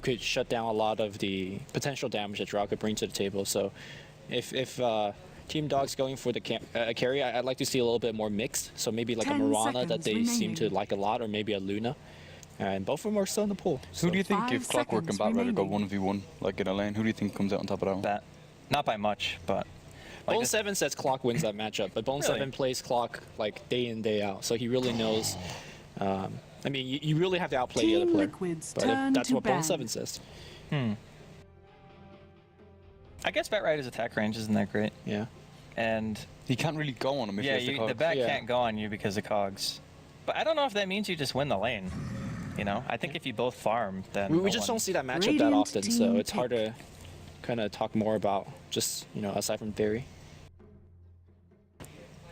could shut down a lot of the potential damage that Draw could bring to the table. So if Team Dog's going for the carry, I'd like to see a little bit more mixed. So maybe like a Mirana that they seem to like a lot, or maybe a Luna. And both of them are still in the pool. So. Who do you think, if Clockwork and Bat Rider go 1v1, like in a lane, who do you think comes out on top of that one? Bat. Not by much, but... Like Bone7 says Clock wins that matchup, but Bone7 plays Clock like day in, day out. So he really knows... I mean, you really have to outplay the other player. But that's what Bone7 says. I guess Bat Rider's attack range isn't that great. Yeah. And he can't really go on him if he has the cogs. The Bat can't go on you because of cogs. But I don't know if that means you just win the lane. You know, I think if you both farm, then we just don't see that matchup that often, so it's hard to kind of talk more about just, you know, aside from theory.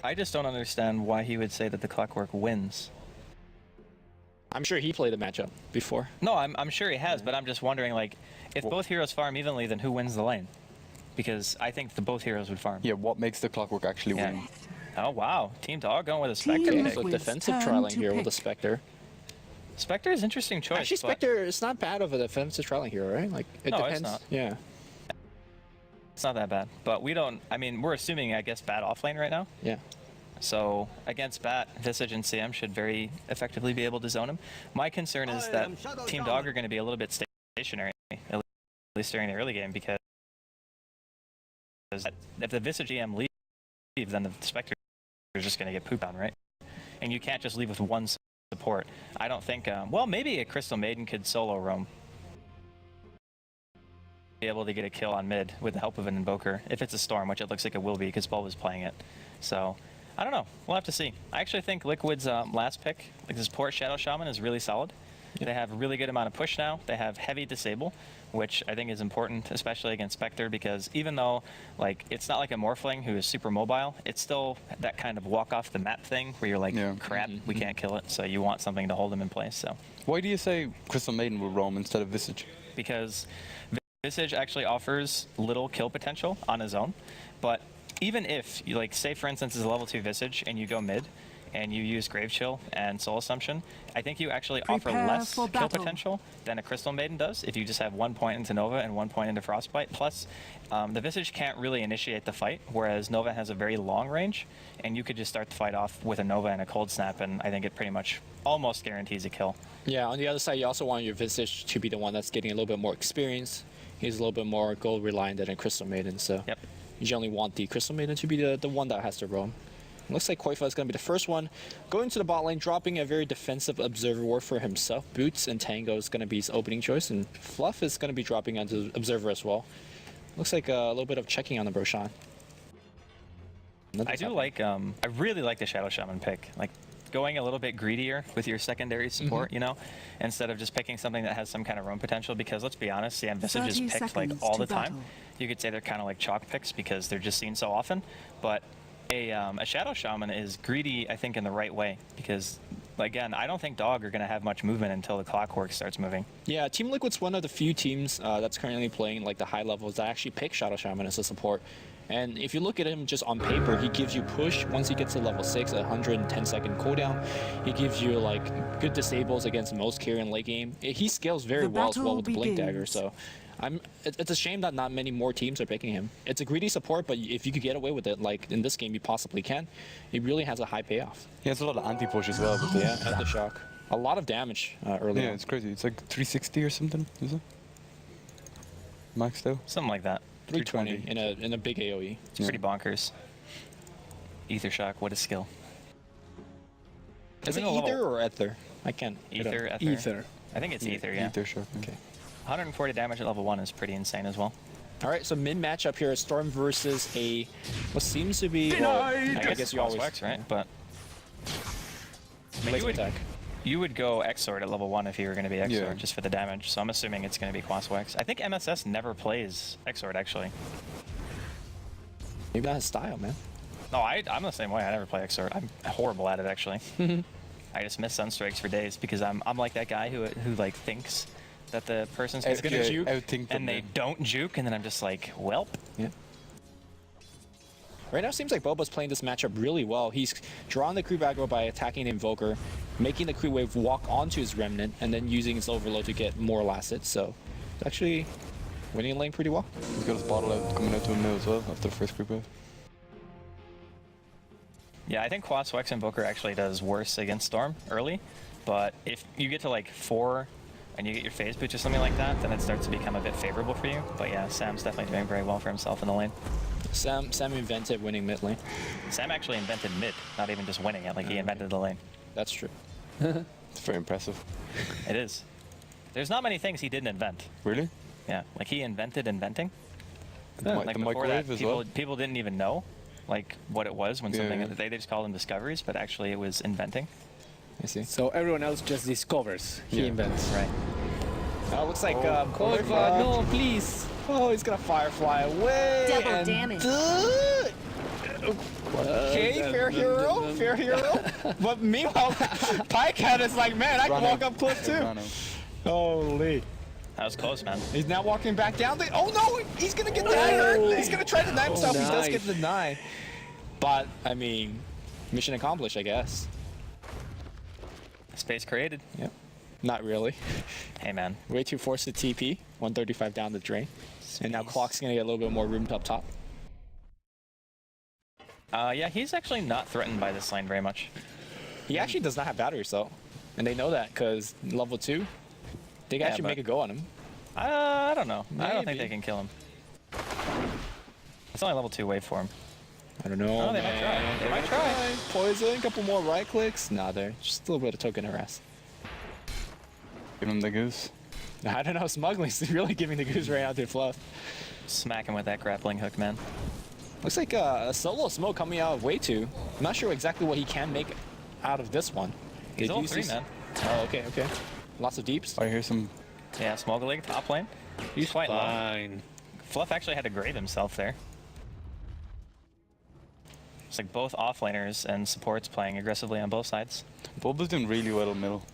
I just don't understand why he would say that the Clockwork wins. I'm sure he played the matchup before. No, I'm sure he has, but I'm just wondering, like, if both heroes farm evenly, then who wins the lane? Because I think both heroes would farm. Yeah, what makes the Clockwork actually win? Oh, wow. Team Dog going with a Spectre. It's like defensive trialing here with a Spectre. Spectre is an interesting choice. Actually, Spectre is not bad of a defensive trialing hero, right? Like, it depends. It's not. Yeah. It's not that bad. But we don't, I mean, we're assuming, I guess, Bat off lane right now. Yeah. So against Bat, Visage and CM should very effectively be able to zone him. My concern is that Team Dog are going to be a little bit stationary, at least during the early game, because if the Visage EM leave, then the Spectre is just going to get pooped on, right? And you can't just leave with one support. I don't think, well, maybe a Crystal Maiden could solo roam. Be able to get a kill on mid with the help of an Invoker, if it's a Storm, which it looks like it will be because Bulb is playing it. So, I don't know. We'll have to see. I actually think Liquid's last pick, like the support Shadow Shaman, is really solid. They have a really good amount of push now. They have heavy disable, which I think is important, especially against Spectre, because even though like it's not like a Morphling who is super mobile, it's still that kind of walk off the map thing where you're like, crap, we can't kill it. So you want something to hold them in place. So why do you say Crystal Maiden will roam instead of Visage? Because Visage actually offers little kill potential on his own, but even if you like, say for instance is a level 2 Visage and you go mid and you use Grave Chill and Soul Assumption, I think you actually offer less kill potential than a Crystal Maiden does if you just have 1 point into Nova and 1 point into Frostbite. Plus, the Visage can't really initiate the fight, whereas Nova has a very long range, and you could just start the fight off with a Nova and a Cold Snap, and I think it pretty much almost guarantees a kill. Yeah, on the other side, you also want your Visage to be the one that's getting a little bit more experience. He's a little bit more gold reliant than a Crystal Maiden, so you generally want the Crystal Maiden to be the one that has to roam. Looks like Koifa is going to be the first one going to the bot lane, dropping a very defensive Observer Ward for himself. Boots and Tango is going to be his opening choice, and Fluff is going to be dropping onto Observer as well. Looks like a little bit of checking on the Broshan. I do like, I really like the Shadow Shaman pick. Like, going a little bit greedier with your secondary support, you know, instead of just picking something that has some kind of roam potential, because let's be honest, CM Visage is picked like all the time. You could say they're kind of like chalk picks because they're just seen so often, but a Shadow Shaman is greedy, I think, in the right way, because again, I don't think Dog are going to have much movement until the Clockwork starts moving. Yeah, Team Liquid's one of the few teams that's currently playing like the high levels that actually pick Shadow Shaman as a support. And if you look at him just on paper, he gives you push once he gets to level 6, 110-second cooldown. He gives you like good disables against most carry in late game. He scales very well as well with the Blink Dagger. So it's a shame that not many more teams are picking him. It's a greedy support, but if you could get away with it, like in this game you possibly can, it really has a high payoff. He has a lot of anti-push as well. But at the shock. A lot of damage early on. Yeah, it's crazy. It's like 360 or something, is it? Maxed out? Something like that. 320 in a big AoE. It's pretty bonkers. Ether Shock, what a skill. Is it Ether or Ether? I can't. Ether, Ether. Ether. I think it's Ether, yeah. Ether Shock. Okay. 140 damage at level 1 is pretty insane as well. Alright, so mid matchup here, Storm versus a what seems to be I guess you always wax, right? But I mean, you would go Exort at level 1 if you were going to be Exort, just for the damage. So I'm assuming it's going to be Quaswax. I think MSS never plays Exort, actually. Maybe not his style, man. No, I'm the same way. I never play Exort. I'm horrible at it, actually. I just miss Sunstrikes for days because I'm like that guy who like thinks that the person's going to juke, and they don't juke, and then I'm just like, welp. Yeah. Right now, it seems like Boba's playing this matchup really well. He's drawing the creep aggro by attacking the Invoker, making the creep wave walk onto his Remnant, and then using his Overload to get more last hits. So actually winning lane pretty well. He's got his bottle out, coming out to a mill as well after the first creep wave. Yeah, I think Quaswex Invoker actually does worse against Storm early, but if you get to like 4 and you get your phase boots or something like that, then it starts to become a bit favorable for you. But yeah, Sam's definitely doing very well for himself in the lane. Sam invented winning mid lane. Sam actually invented mid, not even just winning it, like he invented the lane. That's true. It's very impressive. It is. There's not many things he didn't invent. Really? Yeah, like he invented inventing. The Like before microwave that, as well? people didn't even know like what it was when something, they just called them discoveries, but actually it was inventing. I see. So everyone else just discovers. He invents. Right. Oh, looks like Koiva, no, please. Oh, he's gonna Firefly away. Double damage. Okay, fair hero, fair hero. But meanwhile, Pikehead is like, man, I can walk up close too. Holy. That was close, man. He's now walking back down. Oh no, he's gonna get denied. He's gonna try to deny himself. He does get denied. But, I mean, mission accomplished, I guess. Space created. Yep. Not really. Hey, man. Way too forced to TP. 135 down the drain. And now Clock's gonna get a little bit more room up top. Yeah, he's actually not threatened by this lane very much. He actually does not have batteries though. And they know that because level 2, they can actually make a go on him. I don't know. I don't think Maybe. they can kill him. It's only level 2 waveform. I don't know. Oh, they might try. They might try. Poison, a couple more right clicks. Nah, they're just a little bit of token harass. Give him the goose. I don't know, Smuggling's really giving the goose right out to Fluff. Smack him with that grappling hook, man. Looks like a solo smoke coming out of way 2. I'm not sure exactly what he can make out of this one. He's Did level you 3, see- man. Oh, okay, okay. Lots of deeps. I hear some. Yeah, Smoggle League, top lane. He's quite low. Fine. Fluff actually had to grave himself there. It's like both offlaners and supports playing aggressively on both sides. Bubba's doing really well in middle.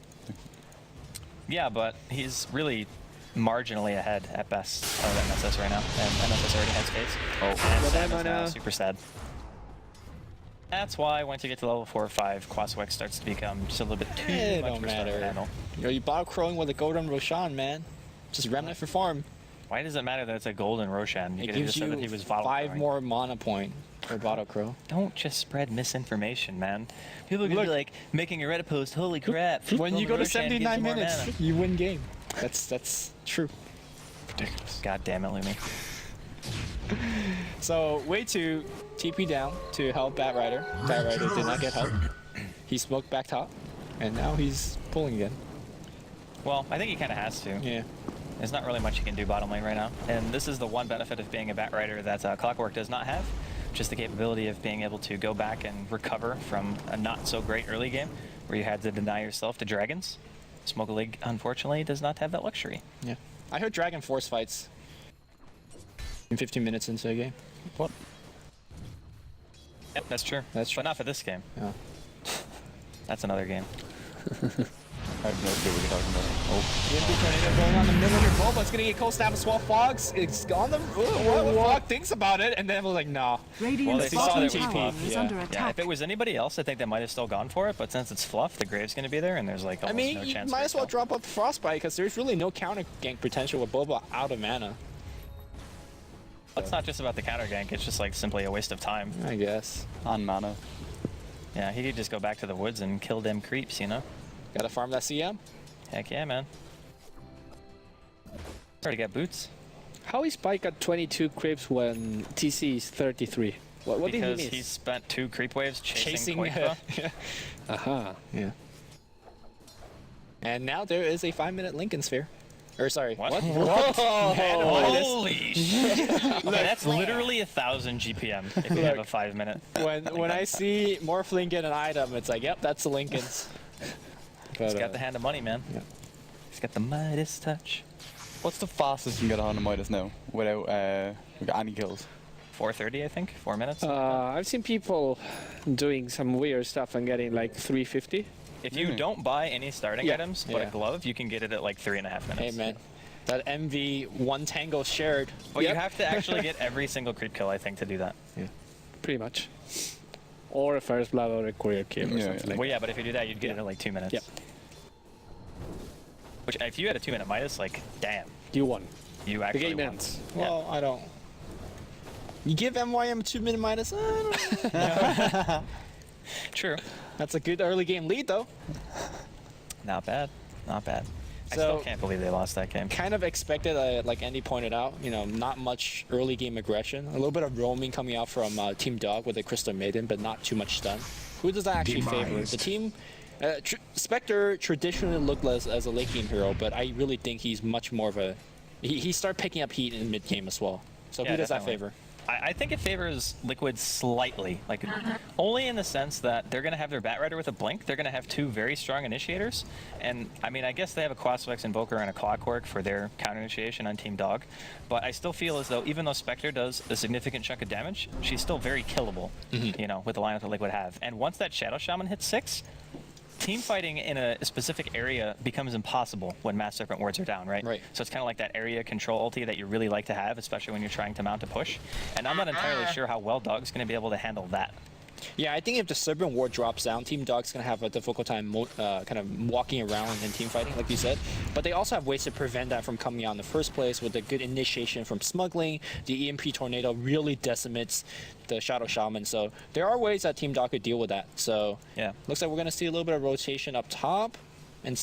Yeah, but he's really marginally ahead at best of MSS right now. And MSS already has space. Oh, And Sam is now super sad. That's why once you get to level 4 or 5, Quaswex starts to become just a little bit too It much don't for Storm to matter. handle. Yo, you bottle crowing with a golden Roshan, man. Just remnant for farm. Why does it matter that it's a golden Roshan? You It could have gives just said that he you was bottle 5 crowing. more mana point for bottle crow. Don't just spread misinformation, man. People are gonna be Look. like making a Reddit post. Holy crap! When you Golden go to Roshan gives 79 you more minutes, mana." you win game. That's true. ridiculous. God damn it, Lumi. So, way to TP down to help Bat Rider. Bat Rider did not get help. He smoked back top, and now he's pulling again. Well, I think he kind of has to. Yeah. There's not really much you can do bottom lane right now. And this is the one benefit of being a Bat Rider that Clockwork does not have. Just the capability of being able to go back and recover from a not so great early game where you had to deny yourself to dragons. Smoke League, unfortunately, does not have that luxury. Yeah. I heard Dragon Force fights in 15 minutes into a game. What? Yep, that's true. That's true. But not for this game. Yeah. That's another game. I have no idea what you're talking about. Oh, EMP tornado going on the middle of your ball, but it's gonna get cold snap and swell fogs. It's on the what Fog thinks about it, and then it was like, nah. Well, Radiant's they saw bottom that it was tower Fluff, is yeah. under Yeah, attack. if it was anybody else, I think they might have still gone for it. But since it's Fluff, the Grave's going to be there, and there's like I almost mean, no you chance. might for as well it to drop up Frostbite because there's really no counter gank potential with Boba out of mana. It's not just about the counter gank. It's just like simply a waste of time. I guess. and mana. Yeah, he could just go back to the woods and kill them creeps, you know? Gotta farm that CM. Heck yeah, man. Already got boots. How is Spike at 22 creeps when TC is 33? What did he Because miss? he spent 2 creep waves chasing, Chasing. Koiva. Aha. Yeah. And now there is a 5-minute Lincoln Sphere. Or sorry. What? Holy shit. Okay, that's literally 1,000 GPM if you have a 5-minute. When I see Morph Lincoln an item, it's like, yep, that's the Lincolns. He's got the hand of money, man. Yeah. He's got the Midas touch. What's the fastest you can get on the Midas now without any kills? 4:30, I think. 4 minutes. I've seen people doing some weird stuff and getting like 350. If you don't buy any starting Yeah. items but Yeah. a glove, you can get it at like 3.5 minutes. Hey, man. That MV one tango shared. But Yep. you have to actually get every single creep kill, I think, to do that. Pretty much. Or a first blood or a courier kill or Yeah, something yeah. like Well, yeah, but if you do that, you'd get it in like 2 minutes. Yep. Which, if you had a 2-minute Midas, like, damn. You won. you The actually game won. ends. Well, I don't. You give MYM 2 minus. I don't know. True. That's a good early game lead, though. Not bad. Not bad. I So- still can't believe they lost that game. Kind of expected, like Andy pointed out, not much early game aggression. A little bit of roaming coming out from Team Dog with the Crystal Maiden, but not too much stun. Who does that actually favor? The team. Spectre traditionally looked as a late game hero, but I really think he's much more of a. He started picking up heat in mid game as well. So Yeah, who does definitely. that favor? I think it favors Liquid slightly, like only in the sense that they're going to have their Batrider with a Blink. They're going to have 2 very strong initiators, and I mean, I guess they have a Quasvex Invoker and a Clockwork for their counter initiation on Team Dog. But I still feel as though even though Spectre does a significant chunk of damage, she's still very killable, with the lineup that Liquid have. And once that Shadow Shaman hits 6. Team fighting in a specific area becomes impossible when Mass Serpent wards are down, right? Right. So it's kind of like that area control ulti that you really like to have, especially when you're trying to mount a push. And I'm not entirely sure how well Dog's going to be able to handle that. Yeah, I think if the Serpent Ward drops down, Team Dog's going to have a difficult time kind of walking around and team fighting, like you said. But they also have ways to prevent that from coming out in the first place with a good initiation from smuggling. The EMP Tornado really decimates the Shadow Shaman. So there are ways that Team Dog could deal with that. So Yeah. looks like we're going to see a little bit of rotation up top. And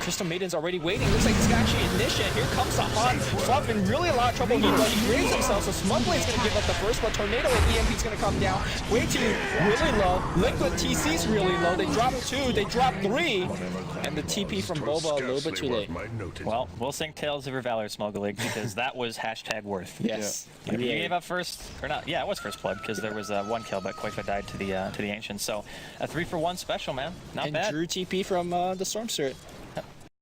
Crystal Maiden's already waiting. Looks like he's going to actually initiate. Here comes the Han. Fluff in really a lot of trouble here, but he creates himself. So Smuggling's going to give up the first, but Tornado and EMP's going to come down. Waiting really low. Liquid TC's really low. They drop 2, they drop 3. And the TP from Boba a little bit too late. Well, we'll sing Tales of Your Valor, Smuggling, because that was #worth. Yes. You gave up first, or not? Yeah, it was first blood because there was 1 kill, but Koifa died to the Ancients. So a 3-for-1 special, man. Not And bad. Drew TP from the Storm Spirit.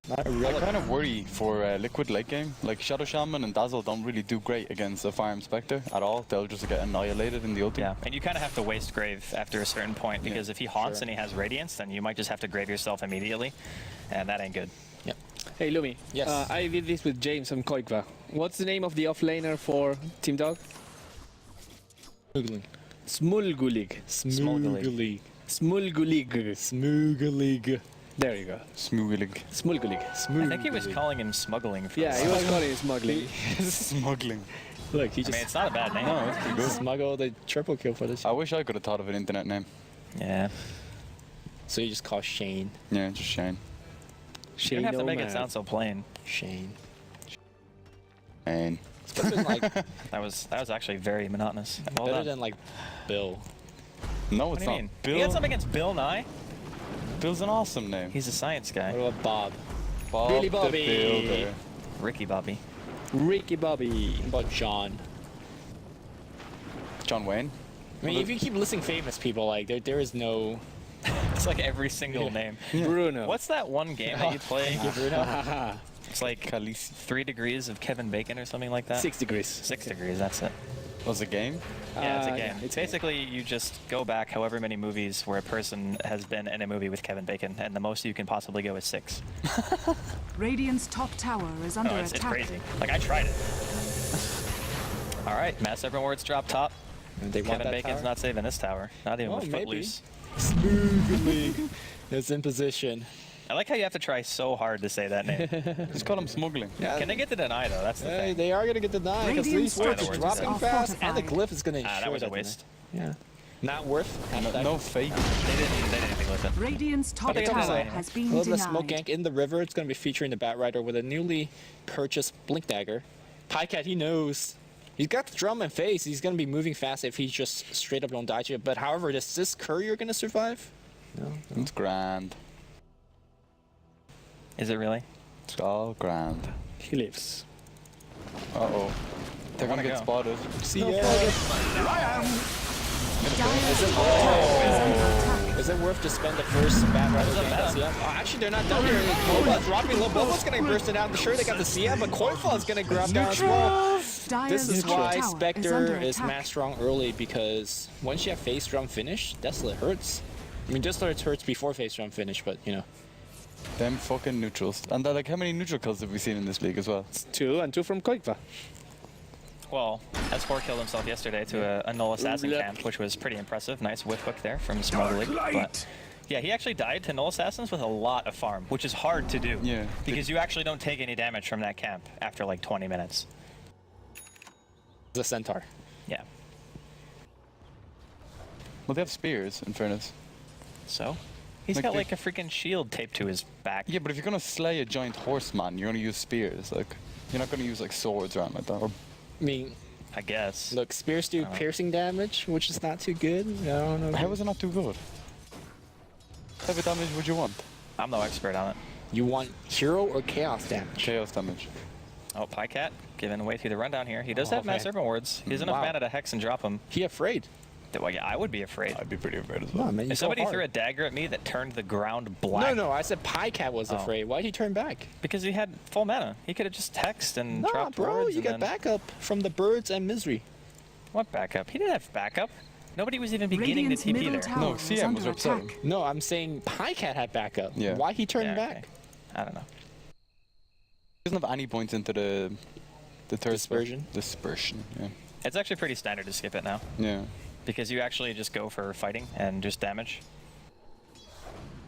Not a real. I kind of worry for Liquid late game. Like Shadow Shaman and Dazzle don't really do great against a Fire Spectre at all. They'll just get annihilated in the ulti. Yeah, and you kind of have to waste Grave after a certain point because if he haunts and he has Radiance, then you might just have to Grave yourself immediately, and that ain't good. Yep. Hey, Lumi. Yes. I did this with James and Koikva. What's the name of the offlaner for Team Dog? Smuggling. Smulgulig. Smuggling. Smulgulig. Smuggling. There you go. Smuggling. Smulgulig. I think he was calling him Smuggling. For Yeah, he was calling it smuggling. Smuggling. Look, he I mean, just it's not a bad name. No, it's pretty good. smuggled the triple kill for this. I wish I could have thought of an internet name. Yeah. So you just call Shane. Yeah, just Shane. You don't have to make it sound so plain. Shane. Shane. It's better than like That was actually very monotonous. Well better done. than like Bill. No, What it's do you not. mean? Bill. You got something against Bill Nye? Bill's an awesome name. He's a science What guy. about Bob? Bob Billy the Bobby. Builder. Ricky Bobby. Ricky Bobby. What about John? John Wayne. I mean, if you keep listing famous people, like there is no. It's like every single name. Bruno. What's that one game that you play? Bruno. It's like Khaleesi. 3 degrees of Kevin Bacon or something like that. 6 degrees. 6 degrees, that's it. Was a game? Yeah, it's a game. yeah, It's basically you just go back however many movies where a person has been in a movie with Kevin Bacon, and the most you can possibly go is 6. Radiant's top tower is under No, it's attack. crazy. Like, I tried it. All right, Mass Serpent Wards drop top. And they want Kevin that Bacon's tower? not saving this tower. Not even Oh, with maybe. Footloose. Smoothly. It's in position. I like how you have to try so hard to say that name. Just call him smuggling. Yeah. Can they get the deny, though? That's the Hey, thing. they are gonna get denied because Radiant's these wards structures are dropping are fast, and the fortified. glyph is gonna ensure That was a that waste. Yeah. Not worth. No fake. They didn't anything with it. Radiant's top they got tower the has A been little bit of smoke denied. gank in the river. It's going to be featuring the Batrider with a newly purchased Blink Dagger. Pycat, he knows. He's got the drum and face. He's going to be moving fast if he just straight up don't die to it. But however, is this courier going to survive? No. It's grand. Is it really? It's all grand. He lives. Uh-oh. They're gonna wanna get go. spotted. See ya. Dire is under attack. Is it worth to spend the first Batrider gank at CM? Oh, actually, they're not done here. Boba's dropping low. Boba's going to burst it out. Sure, they got the CM, but Koifa is going to grab down as well. Dire's This is top why tower Spectre under is attack. mass strong early, because once you have face drum finish, Desolate hurts. I mean, Desolate hurts before face drum finish, but you know. Them fucking neutrals. And they're like, how many neutral kills have we seen in this league as well? 2 and 2 from Koikva. Well, S4 killed himself yesterday to a null assassin Yep. camp, which was pretty impressive. Nice whip hook there from Smuggling. But Yeah, he actually died to Null Assassins with a lot of farm, which is hard to do. Yeah. Because you actually don't take any damage from that camp after like 20 minutes. The Centaur. Yeah. Well, they have spears, in fairness. So? He's Like got they- like a freaking shield taped to his back. Yeah, but if you're gonna slay a giant horseman, you're gonna use spears. Like, you're not gonna use like swords or anything like that. Or I mean, I guess. look, spears do piercing damage, which is not too good. I don't know. how is it not too good? What type of damage would you want? I'm no expert on it. You want hero or chaos damage? Chaos damage. Oh, Pycat giving away through the rundown here. He does have mass man. servant wards. He has enough Wow. mana to hex and drop him. He afraid. Well, yeah, I would be afraid. I'd be pretty afraid as well. No, man, you If go somebody hard. threw a dagger at me that turned the ground black. No, I said Pycat was Oh. afraid. Why'd he turn back? Because he had full mana. He could have just hexed and Nah, dropped bro, wards you and get then... backup from the birds and misery. What backup? He didn't have backup. Nobody was even beginning Radiant's to TP middle there. tower No, is CM was under upset. attack. No, I'm saying Pycat had backup. Yeah. Why he turned Yeah, back? okay. I don't know. He doesn't have any points into the third spell. Dispersion? Dispersion, yeah. It's actually pretty standard to skip it now. Yeah. Because you actually just go for fighting and just damage.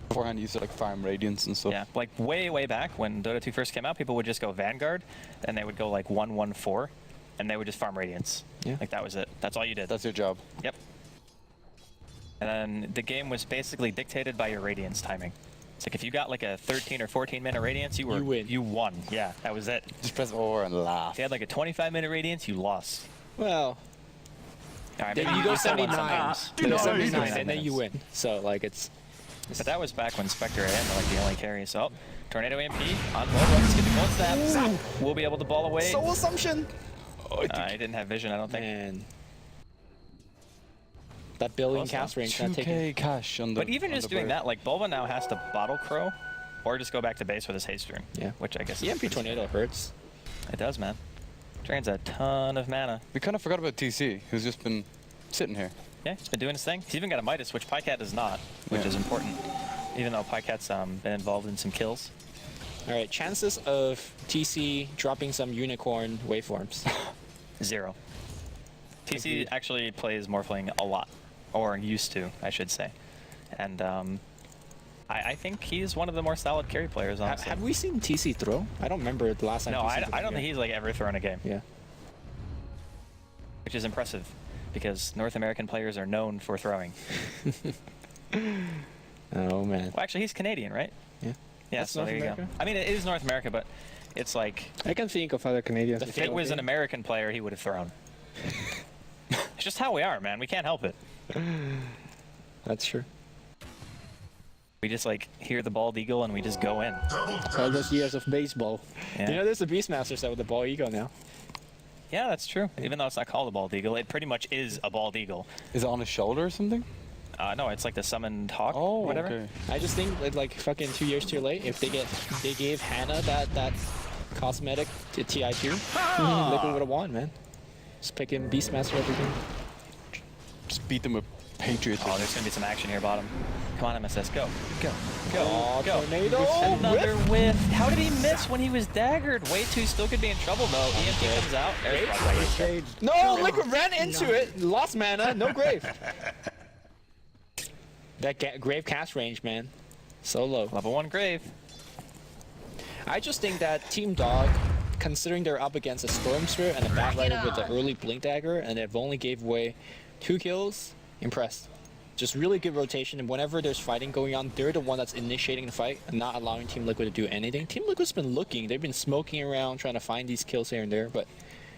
Beforehand, you used to like farm radiance and stuff. Yeah, like way back when Dota 2 first came out, people would just go Vanguard, and they would go like 1-1-4, and they would just farm Radiance. Yeah. Like that was it. That's all you did. That's your job. Yep. And then the game was basically dictated by your Radiance timing. It's like if you got like a 13 or 14 minute Radiance, you win. You won. Yeah, that was it. Just press R and laugh. If you had like a 25-minute Radiance, you lost. Well, All right, then maybe you go still won 79, sometimes. you go Yeah, 79, 29 and then you minutes. win. So like it's But that was back when Spectre and like the only carry. So Tornado AMP on mode. Let's get the cold snaps. We'll be able to ball away. soul assumption. I didn't have vision, I don't think. Man, that billion Close cast enough. range not taking. 2k cash on the. But even on just the doing bird. that, like Bulba now has to bottle crow, or just go back to base with his haste rune. Yeah. Which I guess The is MP pretty tornado hurts. standard. It does, man. Drains a ton of mana. We kind of forgot about TC, who's just been sitting here. Yeah, he's been doing his thing. He's even got a Midas, which Pycat does not, which Yeah. is important. Even though Pycat's been involved in some kills. All right, chances of TC dropping some unicorn waveforms. 0. TC Agreed. actually plays Morphling a lot, or used to, I should say. And I think he's one of the more solid carry players, honestly. Have we seen TC throw? I don't remember the last time. No, TC I threw don't a think game. he's like ever thrown a game, Yeah. which is impressive, because North American players are known for throwing. Oh man. Well, actually, he's Canadian, right? Yeah. Yeah, That's so North there you go. America? I mean, it is North America, but it's like, I can think of other Canadians. if it was an American player, he would have thrown. It's just how we are, man. We can't help it. That's true. We just like hear the bald eagle and we just go in. All those years of baseball. Yeah, You know, there's a Beastmaster set with the ball ego now. yeah, that's true. Even though it's not called a bald eagle, it pretty much is a bald eagle. Is it on his shoulder or something? No, it's like the summoned hawk Oh, or whatever. okay. I just think that, like fucking 2 years too late. If they gave Hannah that cosmetic to TI2, Liquid would have won, man. Just picking Beastmaster every game. Just beat them with patriotism. Oh, there's gonna be some action here, bottom. Come on, MSS, go, go, go, Oh, go. tornado Another whiff. whiff. How did he miss when he was daggered? Way too, still could be in trouble though. EMP comes out. There's Frostbite. No, Liquid ran into it, lost mana, no grave. That grave cast range, man, so low. Level 1 grave. I just think that Team Dog, considering they're up against a Storm Spirit and a Bat Rider with the early Blink Dagger, and they've only gave away 2 kills, impressed. Just really good rotation, and whenever there's fighting going on, they're the one that's initiating the fight and not allowing Team Liquid to do anything. Team Liquid's been looking, they've been smoking around, trying to find these kills here and there, but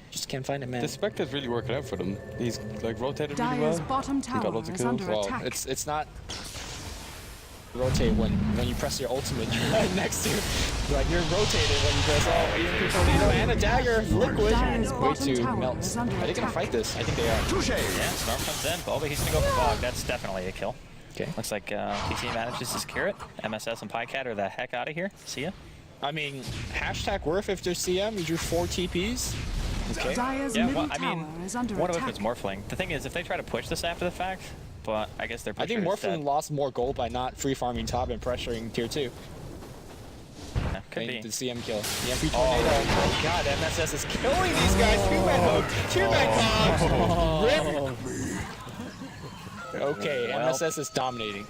just can't find it, man. The Spectre's really working out for them. He's like rotated really Dyer's well. bottom He got tower lots of is kills. under Well, attack. it's not rotate when you press your ultimate right next to you. Like you're rotated when you press EMP tornado and a dagger. Liquid. Dyer's Way bottom too tower melts. is under Are they gonna attack. fight this? I think they are. Yeah, Storm comes in. Bulba, he's gonna go for Fog. That's definitely a kill. Okay. Looks like TC manages to secure it. MSS and Pycat are the heck out of here. See ya. I mean, hashtag worth if there's CM. You drew 4 TPs. Okay. Dyer's Yeah, middle well, I tower mean, is under what if attack. it's Morphling? The thing is, if they try to push this after the fact, but I guess they're I think Morphling lost more gold by not free farming top and pressuring tier 2. Yeah, could They be. the CM kill. The MP tornado. Oh my god, MSS is killing these guys. 2-man hook, 2-man cogs. Rip. Okay, Well. MSS is dominating.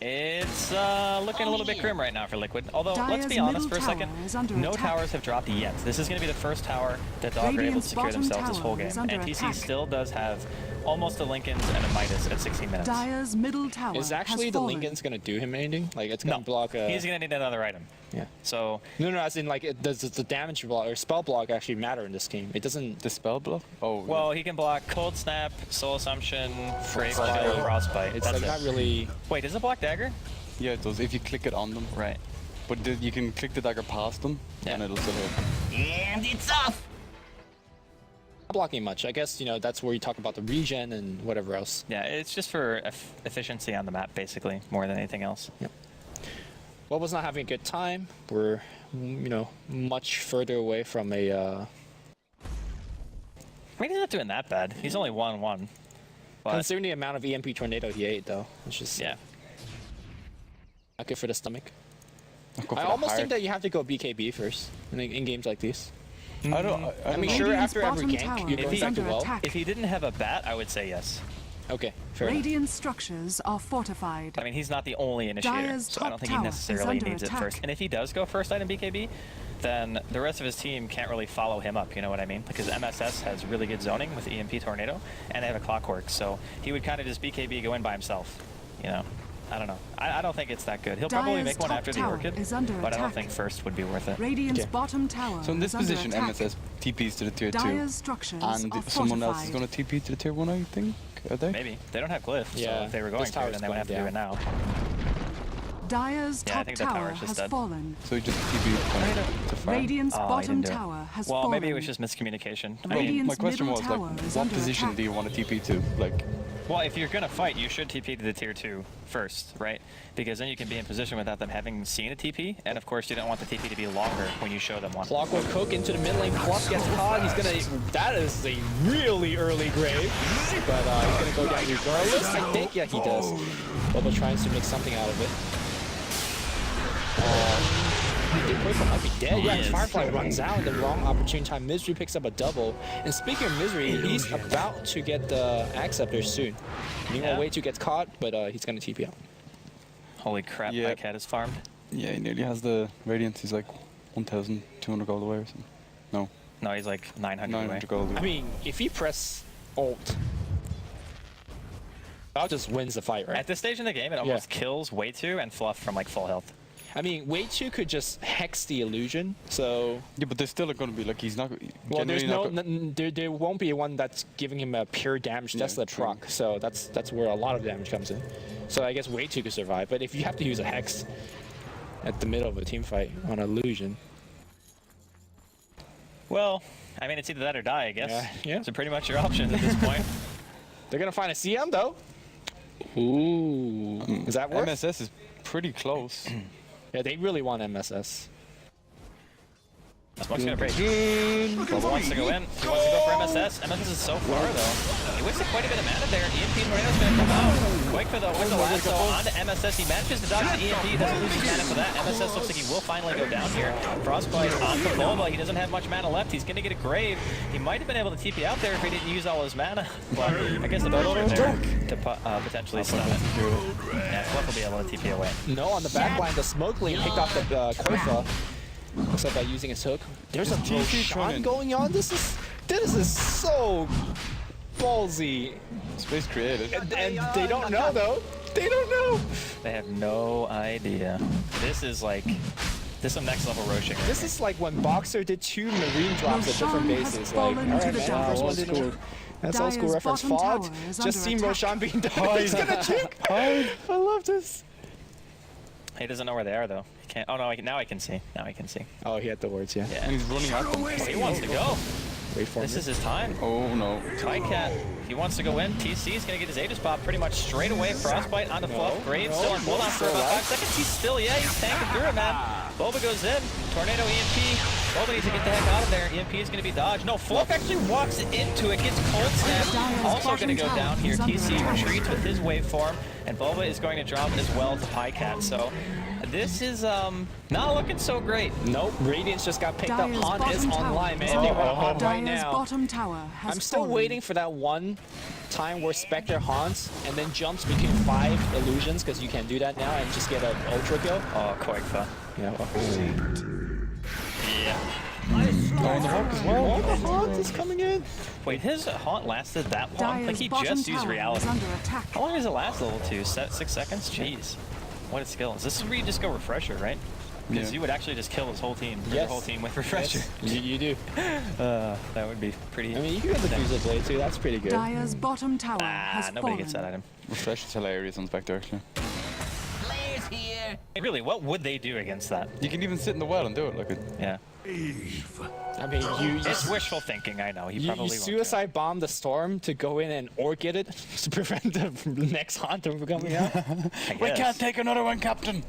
It's looking a little bit grim right now for Liquid. Although, let's be Dire's honest for a middle second, tower is under no attack. towers have dropped yet. This is going to be the first tower that Dog are able to Radiant's secure bottom themselves this tower whole game. is under And TC attack. still does have almost a Linken's and a Midas at 16 minutes. Dire's middle tower Is actually has the fallen. Linken's gonna do him anything? Like it's gonna No, block a. he's going to need another item. Yeah. So, No, as in like does the damage block or spell block actually matter in this game? It doesn't. The spell block? Oh, well, he can block Cold Snap, Soul Assumption, Grave Frostbite. Chill, Frostbite. It's That's like it. not really. Wait, does it block Dagger? yeah, it does. If you click it on them. Right. But you can click the dagger past them, Yeah. and it'll still hit. And it's off! Not blocking much. I guess that's where you talk about the regen and whatever else. Yeah, it's just for efficiency on the map, basically, more than anything else. Well, was not having a good time. We're much further away from a. I mean, he's not doing that bad. He's only 1-1. But, Considering the amount of EMP tornado he ate, though, it's just yeah. not good for the stomach. I'll go for I the almost heart. think that you have to go BKB first in games like these. I don't I mean, know. sure, Radiant's after every bottom gank, tower you're is going back to under well. attack. If he didn't have a bat, I would say yes. Okay, fair enough. Radiant structures are fortified. I mean, he's not the only initiator, Dire's so I don't top think he tower is necessarily under needs attack. it first. And if he does go first item BKB, then the rest of his team can't really follow him up, you know what I mean? Because MSS has really good zoning with EMP Tornado, and they have a Clockwork, so he would kind of just BKB go in by himself, you know? I don't know. I don't think it's that good. He'll probably Dire's make one top after the tower Orchid, is under but I don't attack. think first would be worth it. Radiant's Okay. bottom tower So in this is under position, attack. MSS TPs to the tier 2, Dire's structures and are someone else is fortified. going to TP to the tier 1, I think. Are they? Maybe. They don't have Glyph, so Yeah, if they were going this to, tower's then they would have to do going it now. Dire's Yeah, I top think the tower tower's just has dead. fallen. So you just TP to farm. Radiant's Oh, he bottom didn't do it. tower has Well, fallen. maybe it was just miscommunication. I Well, mean, Radiant's my question middle was, tower like, is what under position attack. do you want to TP to? Like, well, if you're going to fight, you should TP to the tier 2 first, right? Because then you can be in position without them having seen a TP, and of course you don't want the TP to be longer when you show them one. Clockwork Cook into the mid lane. Fluff gets caught. He's gonna. That is a really early grave, but he's gonna go down regardless. I think. Yeah, he does. Boba tries to make something out of it. I think Quaker might be dead. Yeah, Yes. Firefly runs out at the wrong opportune time. Misery picks up a double. And speaking of Misery, he's about to get the Acceptor soon. Meanwhile, Yeah. Way 2 gets caught, but he's gonna TP out. Holy crap, Yeah. my cat is farmed. yeah, he nearly has the Radiance. He's like 1,200 gold away or something. No, No, he's like 900 away. 900 gold away. I mean, if he press ult, that just wins the fight, right? At this stage in the game, it almost kills Way 2 and Fluff from like full health. I mean, Way 2 could just hex the illusion, so... Yeah, but there's still going to be like he's not. Well, there's generally no... not there won't be one that's giving him a pure damage. That's Yeah, the true. proc, so that's where a lot of damage comes in. So I guess Way 2 could survive, but if you have to use a hex at the middle of a team fight on illusion... Well, I mean, it's either that or die, I guess. Yeah. So pretty much your options at this point. They're gonna find a CM, though! Ooh... Is that worth? MSS is pretty close. Yeah, they really want MSS. Smoke's gonna break. Boba wants to go in. He wants to go for MSS. MSS is so far, though. He wasted quite a bit of mana there. EMP Tornado's gonna come out. Quake for the lasso onto MSS. He manages to dodge the EMP. Doesn't lose his mana for that. MSS looks like he will finally go down here. Frostbite onto Boba. He doesn't have much mana left. He's gonna get a grave. He might have been able to TP out there if he didn't use all his mana. But I guess the Boba's there to potentially stun it. Yeah, Fluff will be able to TP away. No, on the back line, the smoke lane picked off the Koifa. Looks like by using his hook. There's a Roshan going on. This is so ballsy. Space created. And they don't know though. They don't know. They have no idea. This is some next level Roshan. This is like when Boxer did 2 marine drops at different Roshan has bases. Like, fallen alright, to the man, dark. first one didn't work. That's old school Dire's reference. bottom Fog. tower is Just under seen attack. Roshan being done. He's gonna cheek. I love this. He doesn't know where they are though. He can't. Oh no! Now I can see. Now I can see. Oh, he had the words, yeah. And he's running at them. Oh, he wants to go. Wait for This me. is his time. Oh no. Tycat, he wants to go in. TC is going to get his Aegis pop pretty much straight away. Frostbite onto Fluff. Grave still on cooldown for about 5 seconds. He's still, yeah, he's tanking through it, man. Boba goes in. Tornado EMP. Boba needs to get the heck out of there. EMP is going to be dodged. No, Fork actually walks into it, gets cold snap. Also going to go down here. TC retreats with his waveform, and Boba is going to drop as well to Pycat. So this is not looking so great. Nope, Radiance just got picked up. Dire's Han is bottom online, man. tower. They want Han right Dire's now. bottom tower has I'm still fallen. waiting for that one time where Spectre haunts and then jumps between 5 illusions, because you can do that now and just get an ultra kill. Oh, Koikfa. Yeah. Yeah. Oh, the Hawk as well. Oh, the Haunt is coming in. Wait, his haunt lasted that long? Dire's Like he bottom just used tower reality. is under attack. How long does it last level 2? 6 seconds? Jeez. What a skill. Is this where you just go refresher, right? Because Yeah. you would actually just kill his whole team. Yes. Your whole team with refresher. Yes, you do. That would be pretty. I mean, you can get the Fusel Blade too. That's pretty good. Dire's bottom tower has nobody fallen. gets that item. Refresh is hilarious on Spectre, actually. Really, what would they do against that? You can even sit in the well and do it. Like it. Yeah. I mean, you It's wishful thinking, I know. He probably you won't suicide bomb the storm to go in and orc it to prevent the next haunt from coming out. do it, I We guess. can't take another one, Captain.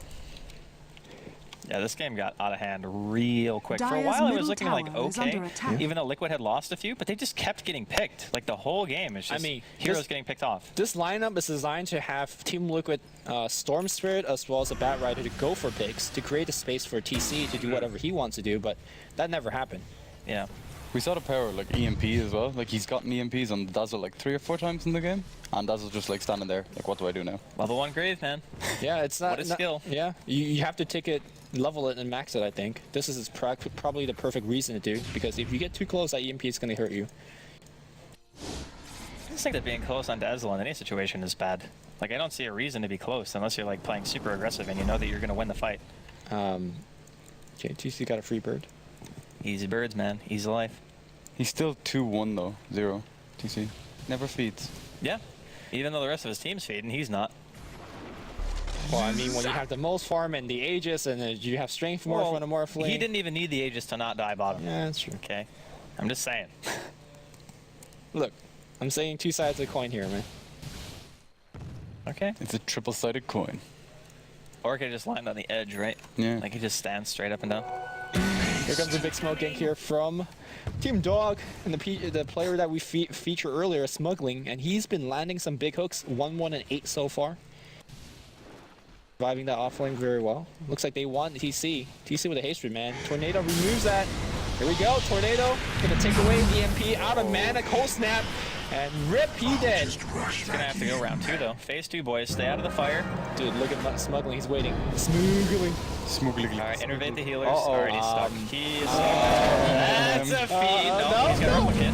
Yeah, this game got out of hand real quick. For a Dire's while, it was middle looking like tower is okay, under attack. even though Liquid had lost a few, but they just kept getting picked. Like the whole game is just mean, heroes this- getting picked off. This lineup is designed to have Team Liquid Storm Spirit as well as a Bat Rider to go for picks to create a space for TC to do whatever he wants to do, but that never happened. Yeah. We saw the power like EMP as well. Like he's gotten EMPs on Dazzle like 3 or 4 times in the game, and Dazzle's just like standing there. Like, what do I do now? Level 1 grave, man. Yeah, it's not. What a skill. Yeah, you have to take it, level it, and max it. I think this is probably the perfect reason to do, because if you get too close, that EMP is going to hurt you. I just think that being close on Dazzle in any situation is bad. Like I don't see a reason to be close unless you're like playing super aggressive and you know that you're gonna win the fight. Okay, TC got a free bird. Easy birds, man. Easy life. He's still 2-1 though, 0. TC never feeds. Yeah. Even though the rest of his team's feeding, he's not. Well, I mean, when you have the most farm and the Aegis, and then you have strength morph and a morph he didn't even need the Aegis to not die bottom. Yeah, that's true. Okay. I'm just saying. Look, I'm saying two sides of the coin here, man. Okay. It's a triple-sided coin. Or he could just land on the edge, right? Yeah. Like he just stands straight up and down. Here comes a big smoke gank here from Team Dog, and the player that we feature earlier, Smuggling, and he's been landing some big hooks, 1-1 and 8 so far. Surviving that offlane very well. Looks like they won TC. TC with a haste read, man. Tornado removes that. Here we go, Tornado gonna take away EMP out of mana, cold snap, and rip, he dead. He's gonna have to go round 2 though. Phase 2, boys. Stay out of the fire. Dude, look at Smuggling, he's waiting. Smuggling. Smuggling. Alright, innervate the healers. Uh-oh, Already stuck. He is that's a feed. No, he's got a one hit.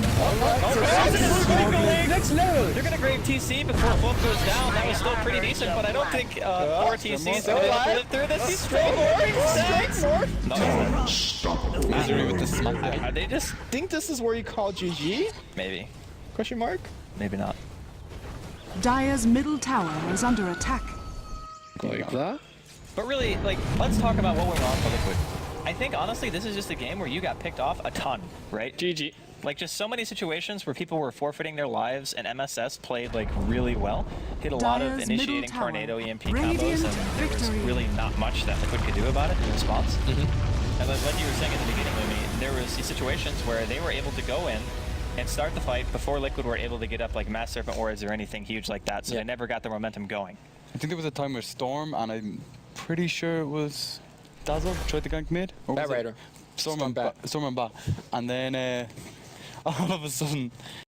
Next level. They're gonna grave TC before Book goes down. That was still pretty decent, but I don't think poor TC's gonna be able to live through this. He's straight morph. No, he's Misery with the smack. not. Are they just Think this is where you call GG? maybe? Question mark? Maybe not. Dire's middle tower is under attack. Like that? But really, like, let's talk about what went wrong for Liquid. I think honestly, this is just a game where you got picked off a ton, right? GG. Like just so many situations where people were forfeiting their lives and MSS played like really well. Hit a lot of Dire's initiating middle tower. tornado EMP Radiant combos, and there was victory. really not much that Liquid could do about it in response. And like you were saying at the beginning, Lumi, there was these situations where they were able to go in and start the fight before Liquid were able to get up like Mass Serpent Warriors or anything huge like that, so Yeah. they never got the momentum going. I think there was a time where Storm, and I'm pretty sure it was Dazzle, tried to gank mid. Or was Bat it Rider. Storm Storm and Bat. Storm and Bat. And then all of a sudden,